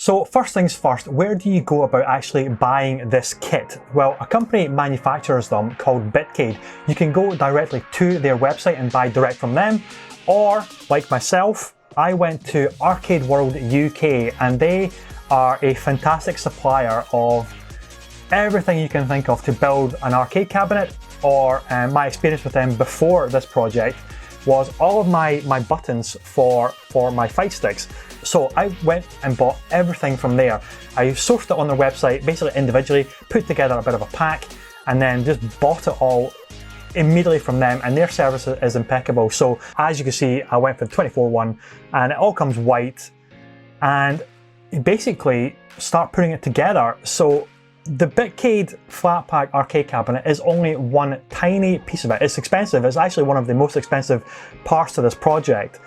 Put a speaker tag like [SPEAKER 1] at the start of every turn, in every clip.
[SPEAKER 1] So first things first, where do you go about actually buying this kit? Well, a company manufactures them called Bitcade. You can go directly to their website and buy direct from them, or like myself, I went to Arcade World UK, and they are a fantastic supplier of everything you can think of to build an arcade cabinet. Or my experience with them before this project was all of my buttons for my fight sticks. So I went and bought everything from there. I sourced it on their website, basically individually, put together a bit of a pack, and then just bought it all immediately from them, and their service is impeccable. So as you can see, I went for the 24 one, and it all comes white, and you basically start putting it together. So the Bitcade flat pack arcade cabinet is only one tiny piece of it. It's expensive. It's actually one of the most expensive parts to this project,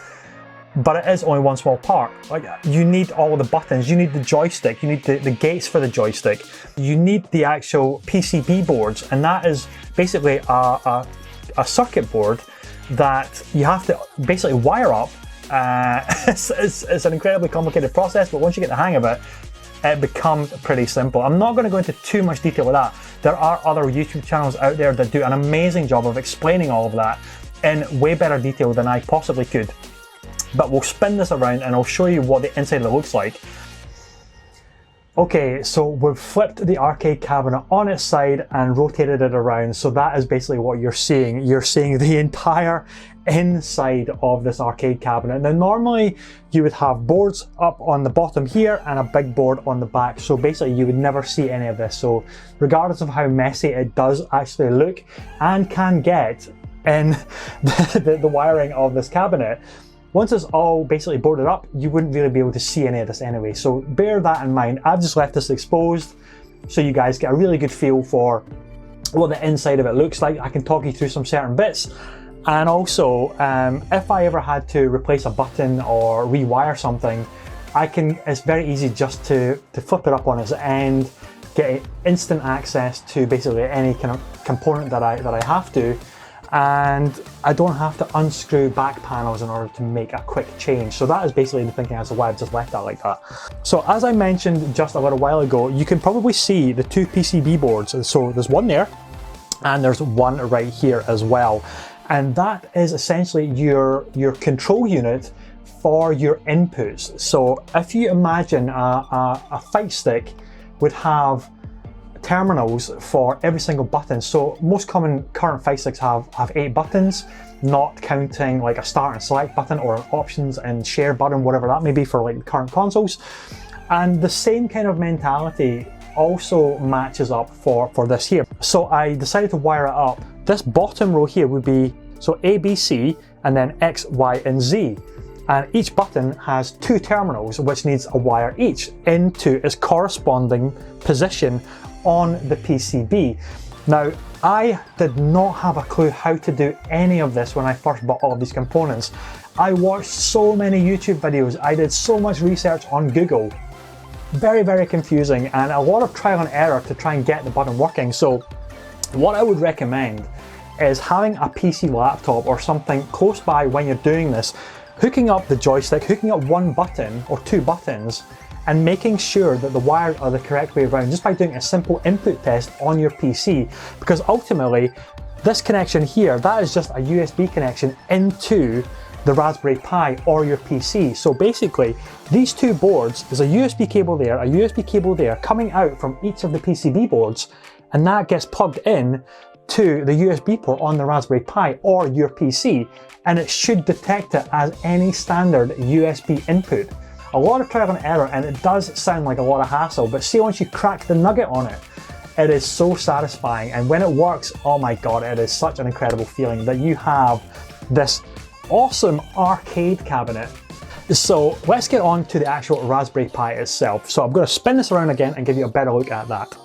[SPEAKER 1] but it is only one small part. Like, you need all the buttons, you need the joystick, you need the gates for the joystick, you need the actual PCB boards, and that is basically a circuit board that you have to basically wire up. It's an incredibly complicated process, but once you get the hang of it, it becomes pretty simple. I'm not going to go into too much detail with that. There are other YouTube channels out there that do an amazing job of explaining all of that in way better detail than I possibly could. But we'll spin this around and I'll show you what the inside of it looks like. Okay, so we've flipped the arcade cabinet on its side and rotated it around. So that is basically what you're seeing. You're seeing the entire inside of this arcade cabinet. Now normally you would have boards up on the bottom here and a big board on the back. So basically you would never see any of this. So regardless of how messy it does actually look and can get in the wiring of this cabinet, once it's all basically boarded up, you wouldn't really be able to see any of this anyway. So bear that in mind. I've just left this exposed so you guys get a really good feel for what the inside of it looks like. I can talk you through some certain bits. And also, if I ever had to replace a button or rewire something, it's very easy just to flip it up on its end, get instant access to basically any kind of component that I have to, and I don't have to unscrew back panels in order to make a quick change. So that is basically the thinking as to why I've just left that like that. So as I mentioned just a little while ago, you can probably see the two PCB boards. So there's one there, and there's one right here as well. And that is essentially your control unit for your inputs. So if you imagine a fight stick would have terminals for every single button. So most common current fight sticks have 8 buttons, not counting like a start and select button or an options and share button, whatever that may be for like current consoles. And the same kind of mentality also matches up for this here. So I decided to wire it up. This bottom row here would be so A, B, C, and then X, Y, and Z. And each button has 2 terminals, which needs a wire each into its corresponding position on the PCB. Now, I did not have a clue how to do any of this when I first bought all of these components. I watched so many YouTube videos, I did so much research on Google. Very, very confusing, and a lot of trial and error to try and get the button working. So what I would recommend is having a PC laptop or something close by when you're doing this, hooking up the joystick, hooking up one button or 2 buttons, and making sure that the wires are the correct way around just by doing a simple input test on your PC. Because ultimately, this connection here, that is just a USB connection into the Raspberry Pi or your PC. So basically, these 2 boards, there's a USB cable there, a USB cable there, coming out from each of the PCB boards, and that gets plugged in to the USB port on the Raspberry Pi or your PC, and it should detect it as any standard USB input. A lot of trial and error, and it does sound like a lot of hassle, but see, once you crack the nugget on it, it is so satisfying. And when it works, oh my god, it is such an incredible feeling that you have this awesome arcade cabinet. So let's get on to the actual Raspberry Pi itself. So I'm going to spin this around again and give you a better look at that.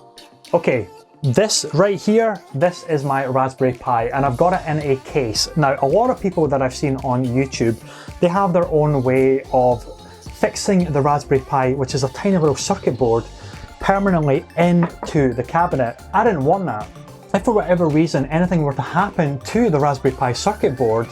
[SPEAKER 1] Okay, this right here, this is my Raspberry Pi, and I've got it in a case. Now, a lot of people that I've seen on YouTube, they have their own way of fixing the Raspberry Pi, which is a tiny little circuit board, permanently into the cabinet. I didn't want that. If for whatever reason anything were to happen to the Raspberry Pi circuit board,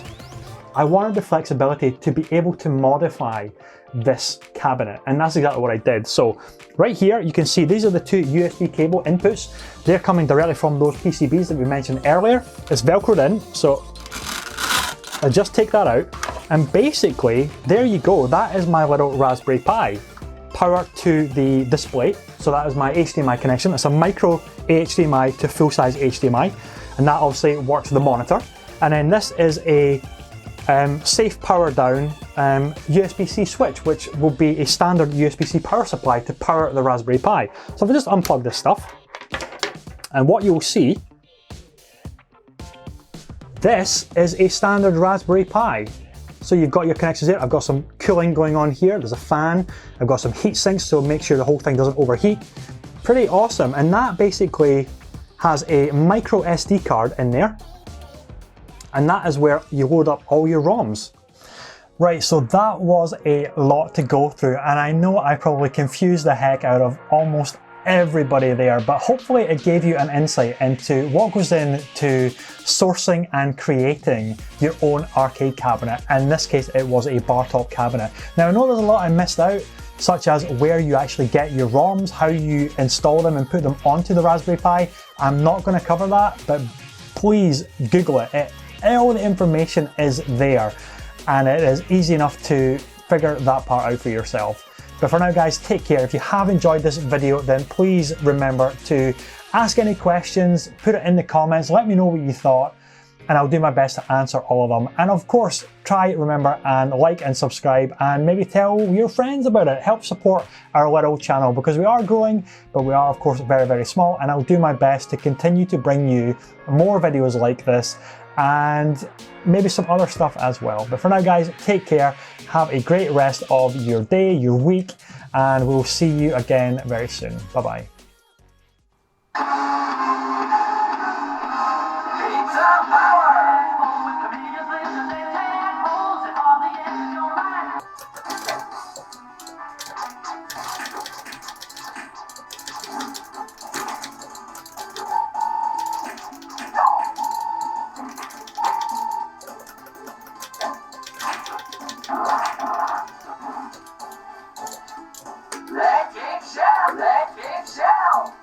[SPEAKER 1] I wanted the flexibility to be able to modify this cabinet, and that's exactly what I did. So right here you can see these are the two USB cable inputs. They're coming directly from those PCBs that we mentioned earlier. It's velcroed in, so I just take that out, and basically there you go. That is my little Raspberry Pi. Power to the display, so that is my HDMI connection. It's a micro HDMI to full-size HDMI, and that obviously works the monitor. And then this is a safe power down USB-C switch, which will be a standard USB-C power supply to power the Raspberry Pi. So if I just unplug this stuff, and what you'll see, this is a standard Raspberry Pi. So you've got your connections there. I've got some cooling going on here. There's a fan. I've got some heat sinks, so make sure the whole thing doesn't overheat. Pretty awesome. And that basically has a micro SD card in there. And that is where you load up all your ROMs. Right, so that was a lot to go through, and I know I probably confused the heck out of almost everybody there, but hopefully it gave you an insight into what goes into sourcing and creating your own arcade cabinet. In this case, it was a bar top cabinet. Now I know there's a lot I missed out, such as where you actually get your ROMs, how you install them and put them onto the Raspberry Pi. I'm not going to cover that, but please Google it. All the information is there, and it is easy enough to figure that part out for yourself. But for now guys, take care. If you have enjoyed this video, then please remember to ask any questions, put it in the comments, let me know what you thought, and I'll do my best to answer all of them. And of course, remember and like and subscribe, and maybe tell your friends about it. Help support our little channel, because we are growing, but we are of course very, very small, and I'll do my best to continue to bring you more videos like this, and maybe some other stuff as well. But for now guys, take care, have a great rest of your day, your week, and we'll see you again very soon. Bye bye.
[SPEAKER 2] Let it shout, let it shout.